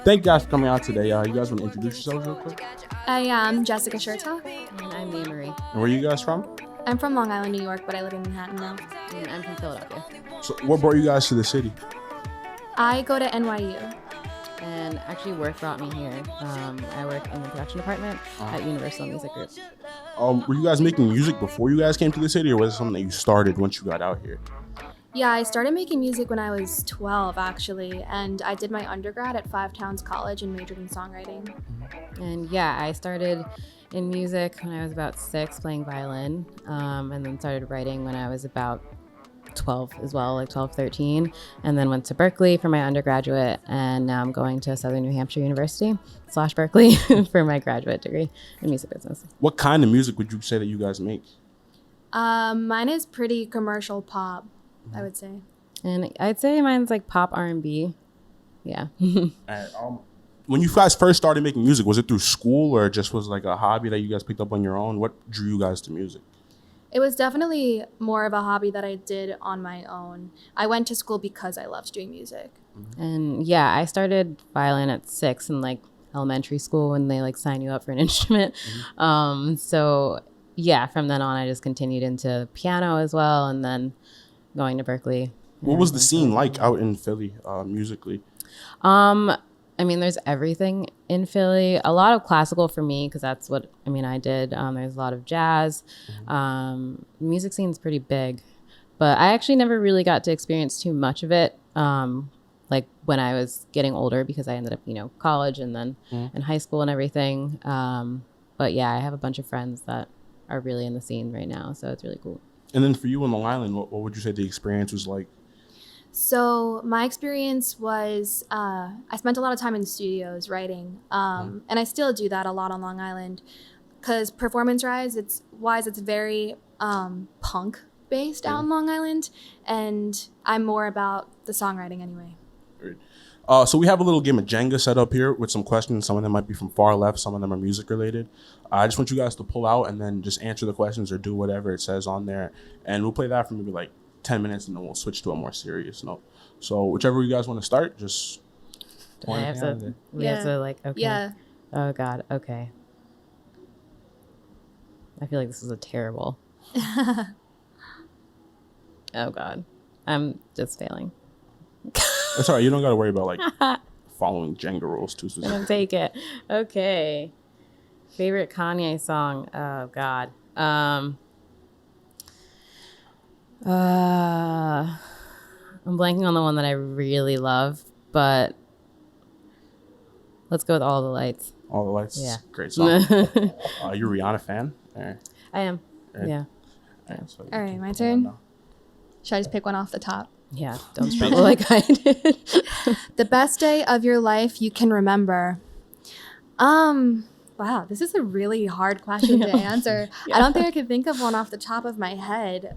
Thank you guys for coming out today. You guys want to introduce yourselves real quick? I am Jessica Chertock. And I'm Nia Marie. And where are you guys from? I'm from Long Island, New York, but I live in Manhattan now. And I'm from Philadelphia. So what brought you guys to the city? I go to NYU. And actually work brought me here. I work in the production department at Universal Music Group. Were you guys making music before you guys came to the city, or was it something that you started once you got out here? Yeah, I started making music when I was 12, actually, and I did my undergrad at Five Towns College and majored in songwriting. And yeah, I started in music when I was about 6, playing violin, and then started writing when I was about 12 as well, like 12, 13, and then went to Berkeley for my undergraduate, and now I'm going to Southern New Hampshire University / Berkeley for my graduate degree in music business. What kind of music would you say that you guys make? Mine is pretty commercial pop, I would say. And I'd say mine's like pop R&B. Yeah. And, when you guys first started making music, was it through school or just was like a hobby that you guys picked up on your own? What drew you guys to music? It was definitely more of a hobby that I did on my own. I went to school because I loved doing music. And yeah, I started violin at 6 in like elementary school when they like sign you up for an instrument. So yeah, from then on I just continued into piano as well, and then going to Berkeley. What was the scene like out in Philly musically? I mean, there's everything in Philly. A lot of classical for me, because that's what, I did. There's a lot of jazz. Music scene's pretty big. But I actually never really got to experience too much of it, like when I was getting older, because I ended up, college and then in high school and everything. But yeah, I have a bunch of friends that are really in the scene right now, so it's really cool. And then for you on Long Island, what would you say the experience was like? So my experience was I spent a lot of time in studios writing, and I still do that a lot on Long Island, because performance-wise, it's very punk based out in Long Island, and I'm more about the songwriting anyway. Great. So we have a little game of Jenga set up here with some questions. Some of them might be from far left, some of them are music related. I just want you guys to pull out and then just answer the questions or do whatever it says on there, and we'll play that for maybe like 10 minutes and then we'll switch to a more serious note. So whichever you guys want to start, just we have to like, okay. Yeah. Oh God. Okay. I feel like this is a terrible. Oh God. I'm just failing. That's all right. You don't got to worry about like following Jenga rules too specifically. I'll take it. Okay. Favorite Kanye song? Oh God. I'm blanking on the one that I really love, but let's go with All the Lights. All the Lights? Yeah. Great song. You a Rihanna fan? I am. Right. Yeah. So all right, my turn. Should I just pick one off the top? Yeah, don't struggle like I did. The best day of your life you can remember. Wow, this is a really hard question to answer. Yeah. I don't think I could think of one off the top of my head.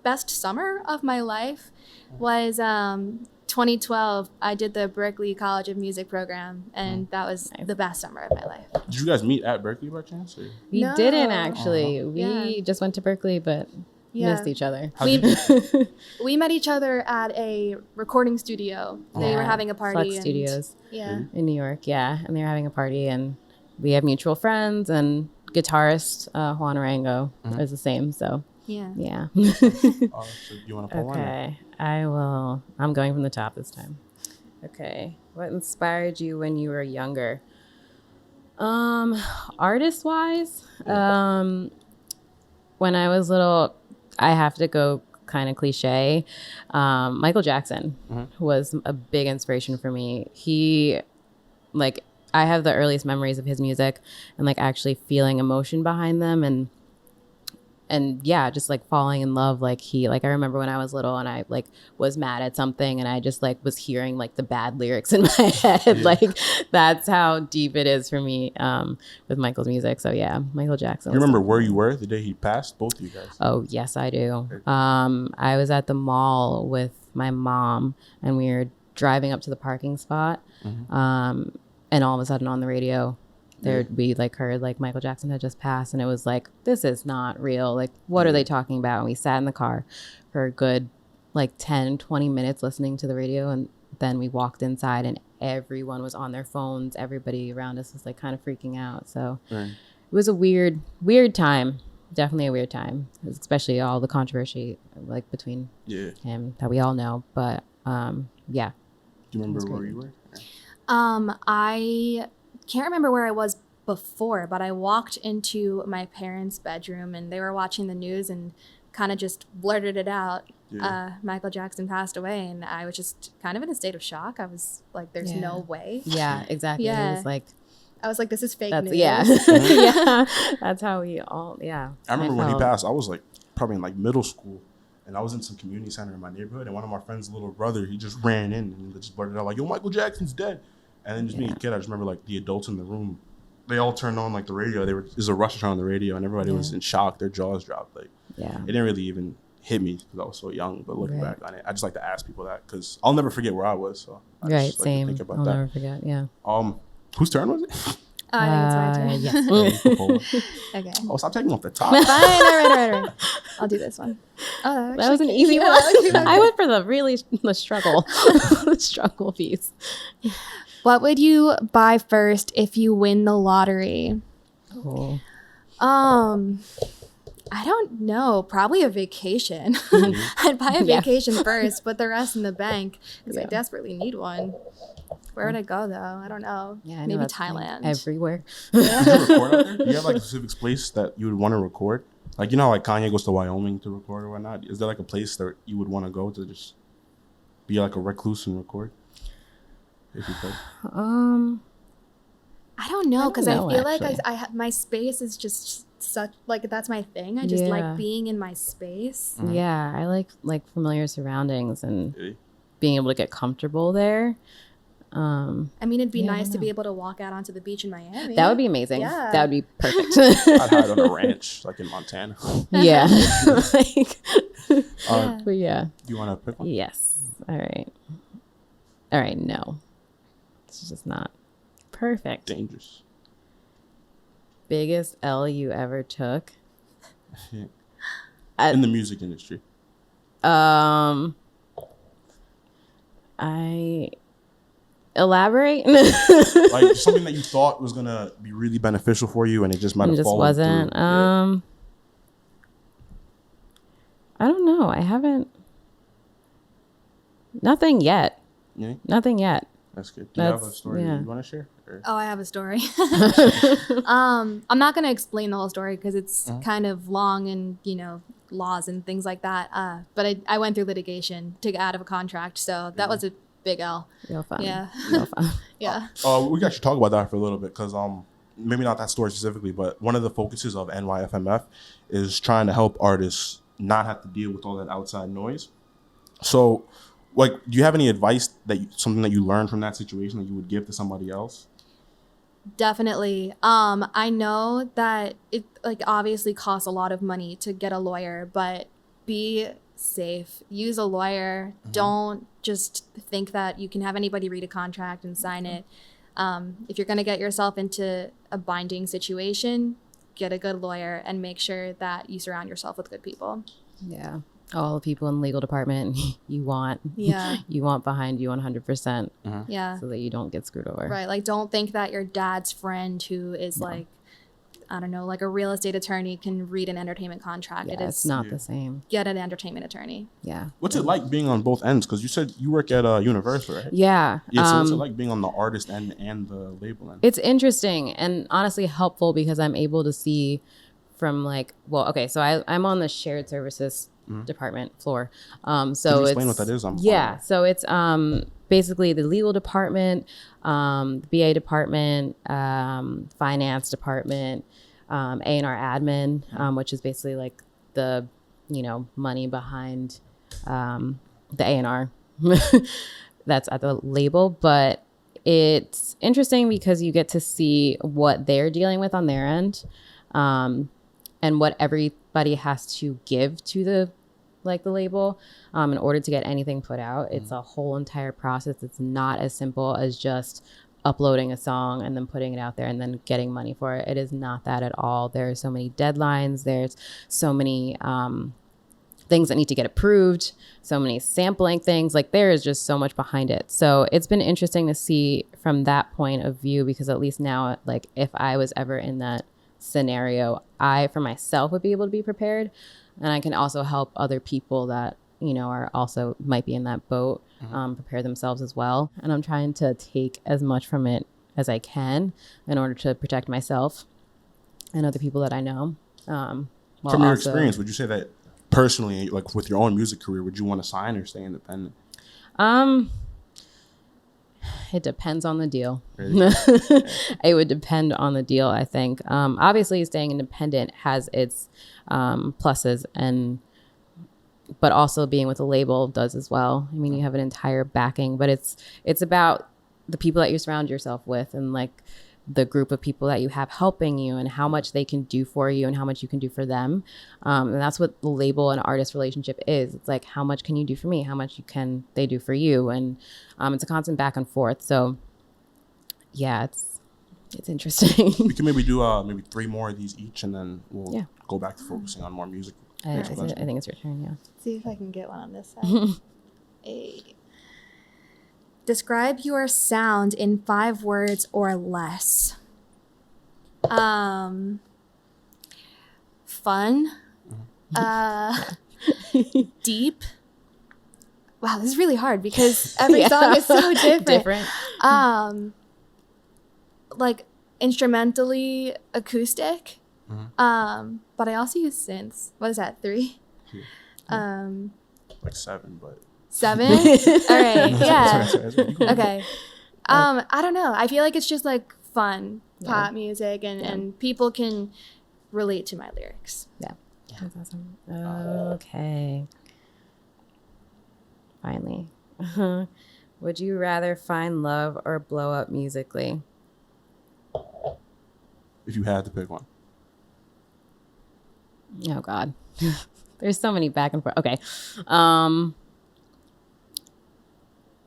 Best summer of my life was 2012. I did the Berklee College of Music program, and that was the best summer of my life. Did you guys meet at Berkeley by chance? Or? We didn't actually. We just went to Berkeley, but missed each other. We met each other at a recording studio. They were having a party. Flex Studios. Yeah. In New York, and they were having a party, and we have mutual friends, and guitarist Juan Arango is the same. So yeah. So you want to pull one? Okay, I will. I'm going from the top this time. Okay, what inspired you when you were younger? Artist wise, when I was little, I have to go kind of cliche. Michael Jackson was a big inspiration for me. He, like, I have the earliest memories of his music and like actually feeling emotion behind them, and yeah, just like falling in love. Like I remember when I was little and I like was mad at something and I just like was hearing like the bad lyrics in my head. Like that's how deep it is for me with Michael's music. So yeah, Michael Jackson. You remember where you were the day he passed? Both of you guys. Oh yes, I do. I was at the mall with my mom and we were driving up to the parking spot. And all of a sudden on the radio, we like heard like Michael Jackson had just passed, and it was like, this is not real. Like, what are they talking about? And we sat in the car for a good like 10, 20 minutes listening to the radio, and then we walked inside and everyone was on their phones. Everybody around us was like kind of freaking out. So Right. it was a weird time. Definitely a weird time, especially all the controversy like between him that we all know. But yeah. Do you remember where you were? I can't remember where I was before, but I walked into my parents' bedroom and they were watching the news and kind of just blurted it out. Yeah. Michael Jackson passed away, and I was just kind of in a state of shock. I was like, there's no way. Yeah, exactly. Yeah. It was like, I was like, this is fake news. yeah. Yeah. That's how we all, I remember when he passed, I was like probably in like middle school, and I was in some community center in my neighborhood, and one of my friend's little brother, he just ran in and just blurted out like, yo, Michael Jackson's dead. And then just being a kid, I just remember like the adults in the room, they all turned on like the radio. There's a Rush on the radio, and everybody was in shock. Their jaws dropped. Like, it didn't really even hit me because I was so young. But looking back on it, I just like to ask people that because I'll never forget where I was. So I just like same. to think about I'll that. never forget. Yeah. Whose turn was it? I think it's my turn. Yes. Okay. Oh, stop taking off the top. Fine. All right. I'll do this one. Oh, That was an easy one. I went for the struggle, the struggle piece. What would you buy first if you win the lottery? Oh. I don't know. Probably a vacation. I'd buy a vacation first, put the rest in the bank because I desperately need one. Where would I go though? I don't know. Yeah, I know maybe that's Thailand. Everywhere. Did you record out there? Do you have like a specific place that you would want to record? Like, you know how like Kanye goes to Wyoming to record or whatnot? Is there like a place that you would want to go to just be like a recluse and record? If you could. I don't know because I feel like actually. my space is just such like that's my thing. I just like being in my space. Yeah, I like familiar surroundings and being able to get comfortable there. I mean, it'd be nice to be able to walk out onto the beach in Miami. That would be amazing. Yeah. That would be perfect. I'd hide on a ranch, like in Montana. Yeah. Yeah. But yeah. Do you want to pick one? Yes. All right. No. It's just not perfect. Dangerous. Biggest L you ever took? In the music industry. I elaborate. Like something that you thought was gonna be really beneficial for you, and it just might have fallen wasn't. through. Yeah. I don't know. I haven't. Nothing yet. Yeah? Nothing yet. That's good. Do you have a story you want to share? Or? Oh, I have a story. I'm not going to explain the whole story because it's kind of long and, laws and things like that. But I went through litigation to get out of a contract. So that was a big L. Real fun. Yeah. Real fun. Yeah. We actually talk about that for a little bit because maybe not that story specifically, but one of the focuses of NYFMF is trying to help artists not have to deal with all that outside noise. So, like, do you have any advice something that you learned from that situation that you would give to somebody else? Definitely. I know that it obviously costs a lot of money to get a lawyer, but be safe. Use a lawyer. Don't just think that you can have anybody read a contract and sign it. If you're going to get yourself into a binding situation, get a good lawyer and make sure that you surround yourself with good people. Yeah. All the people in the legal department you want behind you 100%. Yeah. So that you don't get screwed over. Right. Like, don't think that your dad's friend who is like, I don't know, like a real estate attorney can read an entertainment contract. Yeah, it's not the same. Get an entertainment attorney. Yeah. What's it like being on both ends? Because you said you work at Universal, right? Yeah. Yeah. So what's it like being on the artist end and the label end? It's interesting and honestly helpful because I'm able to see from so I'm on the shared services department floor. So Can you explain what that is? So it's basically the legal department, the BA department, finance department, A&R admin, which is basically like the money behind the A&R that's at the label. But it's interesting because you get to see what they're dealing with on their end, and what everybody has to give to the label in order to get anything put out. It's a whole entire process. It's not as simple as just uploading a song and then putting it out there and then getting money for it. It is not that at all. There are so many deadlines. There's so many things that need to get approved, so many sampling things. Like there is just so much behind it. So it's been interesting to see from that point of view, because at least now, like if I was ever in that scenario, I for myself would be able to be prepared, and I can also help other people that, you know, are also might be in that boat, prepare themselves as well. And I'm trying to take as much from it as I can in order to protect myself and other people that I know. From your experience, would you say that personally, like with your own music career, would you want to sign or stay independent? It depends on the deal. Really? It would depend on the deal, I think. Obviously, staying independent has its pluses, but also being with a label does as well. I mean, you have an entire backing, but it's about the people that you surround yourself with, and like the group of people that you have helping you, and how much they can do for you and how much you can do for them. And that's what the label and artist relationship is. It's like, how much can you do for me? How much can they do for you? And it's a constant back and forth. So yeah, it's interesting. We can maybe do maybe 3 more of these each, and then we'll go back to focusing on more music. I think it's your turn, yeah. Let's see if I can get one on this side. Describe your sound in 5 words or less. Fun. Deep. Wow, this is really hard because every song is so different. Like instrumentally acoustic. But I also use synths. What is that? 3? Like 7, but 7? All right. Yeah. Okay. I don't know. I feel like it's just like fun pop music, and people can relate to my lyrics. Yeah. That's awesome. Okay. Finally. Would you rather find love or blow up musically? If you had to pick one. Oh God. There's so many back and forth. Okay.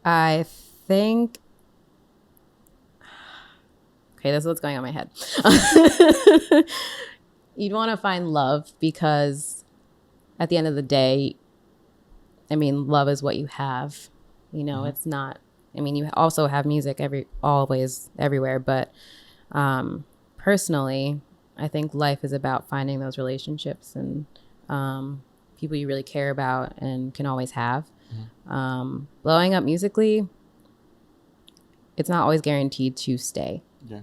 I think, okay, this is what's going on in my head. You'd want to find love because at the end of the day, I mean, love is what you have. You know, it's not, I mean, you also have music always, everywhere. But personally, I think life is about finding those relationships and people you really care about and can always have. Blowing up musically, it's not always guaranteed to stay. Yeah.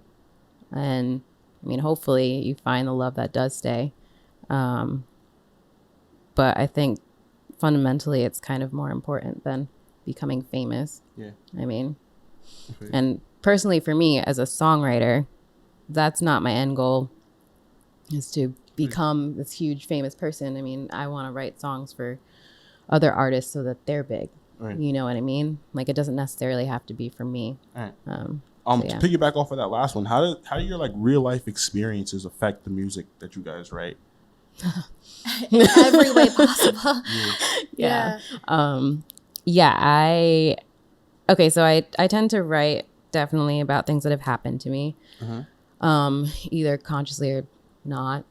And I mean, hopefully you find the love that does stay. But I think fundamentally it's kind of more important than becoming famous. Yeah. I mean, and personally for me as a songwriter, that's not my end goal, is to become this huge famous person. I mean, I want to write songs for other artists so that they're big. Right. You know what I mean? Like, it doesn't necessarily have to be for me. Right. To piggyback off of that last one, how do your like real life experiences affect the music that you guys write? In every way possible. Yeah. So I tend to write definitely about things that have happened to me, either consciously or not.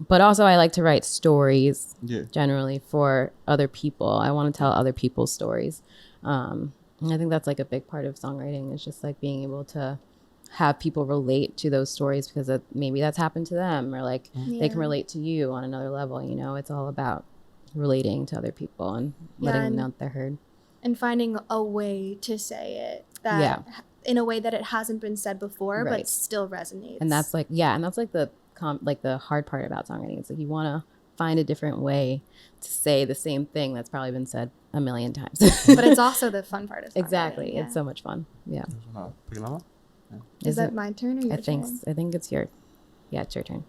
But also I like to write stories generally for other people. I want to tell other people's stories. And I think that's like a big part of songwriting, is just like being able to have people relate to those stories because maybe that's happened to them, or like they can relate to you on another level. You know, it's all about relating to other people and letting them know that they're heard. And finding a way to say it that in a way that it hasn't been said before, but still resonates. And that's like, the hard part about songwriting. It's like you want to find a different way to say the same thing that's probably been said a million times. But it's also the fun part of songwriting. Exactly. It's so much fun. Yeah. Is that my turn or your turn? I think it's your, it's your turn.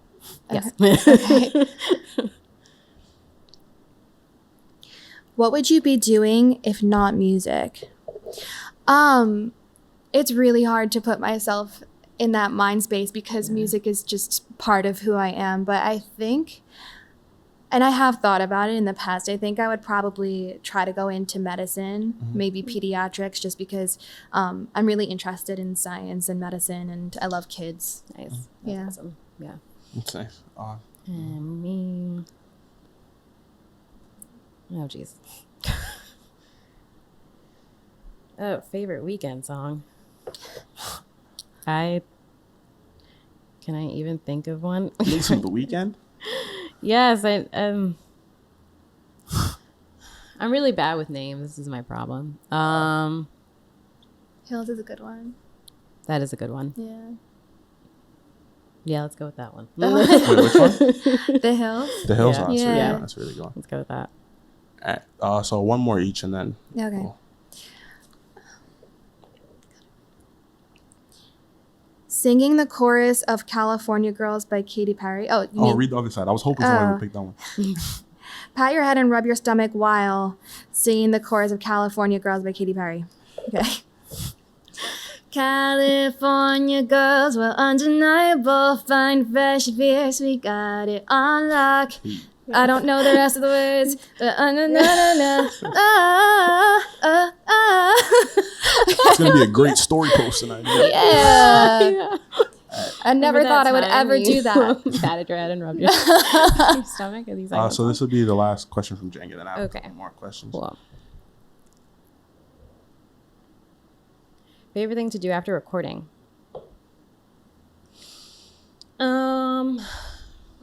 Okay. Yes. Okay. What would you be doing if not music? It's really hard to put myself in that mind space because music is just part of who I am. But I think, and I have thought about it in the past, I think I would probably try to go into medicine, maybe pediatrics, just because I'm really interested in science and medicine, and I love kids. Nice. That's awesome. Yeah. That's nice. And me. Oh, jeez. Favorite weekend song? Can I even think of one? Listen to The Weeknd? Yes, I'm really bad with names. This is my problem. Hills is a good one. That is a good one. Yeah. Yeah, let's go with that one. Wait, which one? The Hills. The Hills. Yeah. Oh, that's, Yeah. really, that's really good one. Let's go with that. All right, so one more each, and then Okay. we'll- Singing the chorus of California Girls by Katy Perry. Oh, you mean read the other side. I was hoping someone would pick that one. pat your head and rub your stomach while singing the chorus of California Girls by Katy Perry. Okay. California girls were undeniable, fine, fresh, fierce, we got it on lock. I don't know the rest of the words, but It's gonna be a great story post tonight. yeah. I never Remember thought that I would time ever you do that. Patted your head and rubbed your stomach. Are these So this will be the last question from Jenga, then I have a Okay. couple more questions. Cool. Favorite thing to do after recording?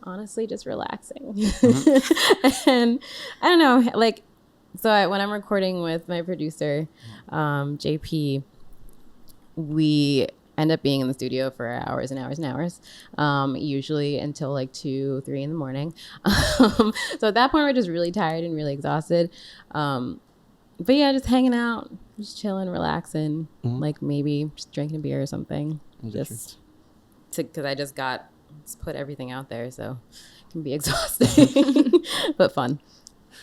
Honestly, just relaxing. And I don't know, like, so when I'm recording with my producer, JP, we end up being in the studio for hours and hours and hours, usually until like 2, 3 in the morning. So at that point, we're just really tired and really exhausted. But yeah, just hanging out, just chilling, relaxing, like maybe just drinking a beer or something. Just because I just put everything out there, so it can be exhausting, but fun.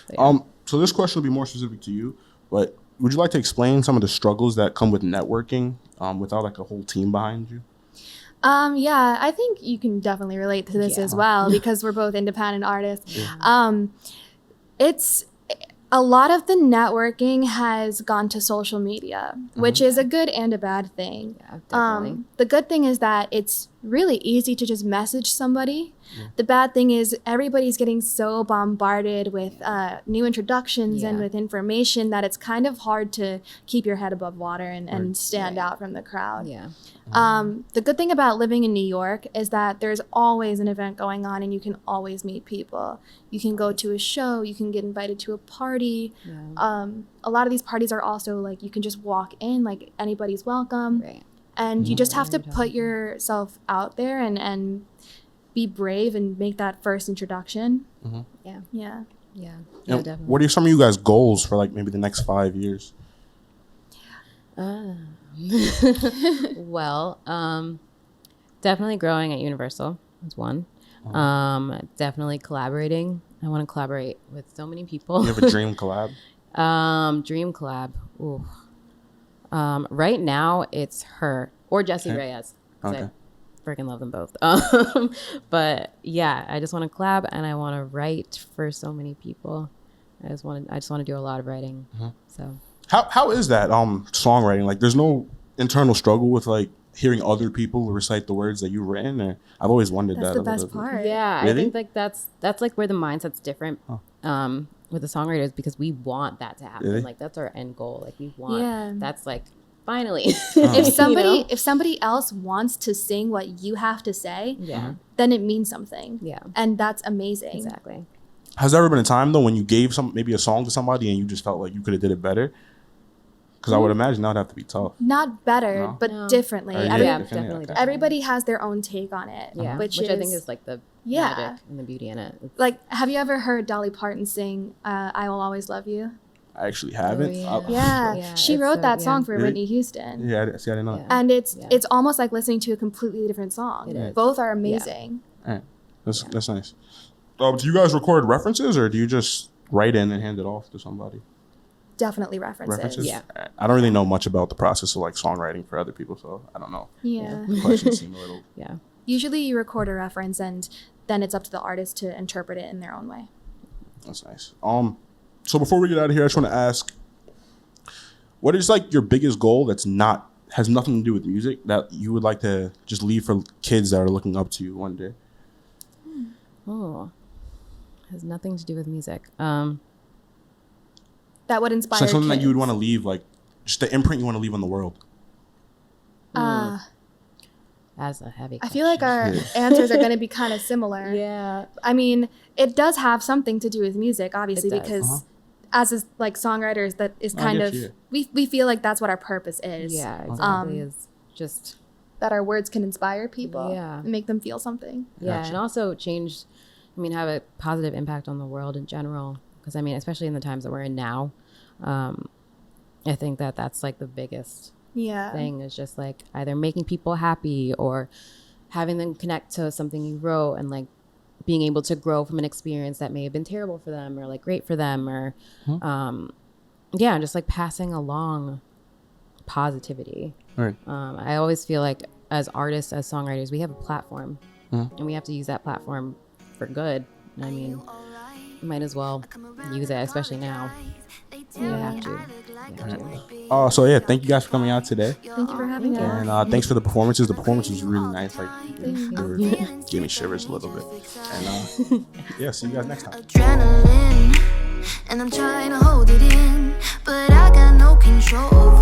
So, yeah. So this question will be more specific to you, but would you like to explain some of the struggles that come with networking without like a whole team behind you? Yeah, I think you can definitely relate to this as well because we're both independent artists. It's a lot of the networking has gone to social media, which is a good and a bad thing. Yeah, definitely. The good thing is that it's really easy to just message somebody. The bad thing is everybody's getting so bombarded with new introductions and with information that it's kind of hard to keep your head above water and stand out from the crowd. Yeah. The good thing about living in New York is that there's always an event going on and you can always meet people. You can go to a show, you can get invited to a party. Yeah. A lot of these parties are also like you can just walk in, like anybody's welcome. Right. And you just have to put yourself out there and be brave and make that first introduction. Yeah. Yeah. Yeah. And Definitely. what are some of you guys' goals for like maybe the next 5 years? Well, definitely growing at Universal is one. Definitely collaborating. I want to collaborate with so many people. You have a dream collab? Dream collab. Ooh. Right now it's her or Jessie Reyes. 'Cause Okay. I freaking love them both. But yeah, I just want to collab and I want to write for so many people. I just want to do a lot of writing. So How is that songwriting? Like, there's no internal struggle with like hearing other people recite the words that you've written? Or I've always wondered That's that. the a little best bit. part. yeah, Really? I think like that's like where the mindset's different. With the songwriters because we want that to happen. Really? Like that's our end goal. Like we want Yeah. that's like finally. If somebody else wants to sing what you have to say, Yeah. then it means something. Yeah. And that's amazing. Exactly. Has there ever been a time though when you gave maybe a song to somebody and you just felt like you could have did it better? Because I would imagine that would have to be tough. Not better, No? but No. differently. Yeah, Every- definitely. okay. Everybody has their own take on it. Yeah. Which I think is like the Yeah. magic and the beauty in it. It's- like, have you ever heard Dolly Parton sing "I Will Always Love You"? I actually haven't. yeah. Yeah, Yeah, she it's wrote so- that yeah. song for Really? Whitney Houston. Yeah, I didn't know Yeah. And it's Yeah. almost like listening to a completely different song. It is. Both are amazing. that. All right. That's nice. Do you guys record references or do you just write in and hand it off to somebody? Definitely references. Yeah. All right. I don't really know much about the process of like songwriting for other people, so I don't know. Yeah. The questions seem a little. Yeah. Usually you record a reference and then it's up to the artist to interpret it in their own way. That's nice. So before we get out of here, I just want to ask, what is like your biggest goal that's has nothing to do with music that you would like to just leave for kids that are looking up to you one day? Oh. Has nothing to do with music. that would inspire So something that kids. you would want to leave, like just the imprint you want to leave on the world. That's a heavy I question. feel like our answers are going to be kind of similar. Yeah. I mean, it does have something to do with music, obviously, It does. because as is, like songwriters, that is kind of you. we feel like that's what our purpose is. Yeah, exactly. Is just That our words can inspire people. Yeah. And make them feel something. yeah, Gotcha. and also change. I mean, have a positive impact on the world in general. Because I mean, especially in the times that we're in now, I think that that's like the biggest Yeah. thing is just like either making people happy or having them connect to something you wrote and like being able to grow from an experience that may have been terrible for them or like great for them or yeah, just like passing along positivity. Right. I always feel like as artists, as songwriters, we have a platform and we have to use that platform for good. I mean, you might as well use it, especially now. You have to. So yeah, thank you guys for coming out today, Thank you for having us. and thanks for the performances. The performance was really nice. Like, gave me shivers a little bit. And yeah, see you guys next time. Adrenaline, and I'm trying to hold it in, but I got no control over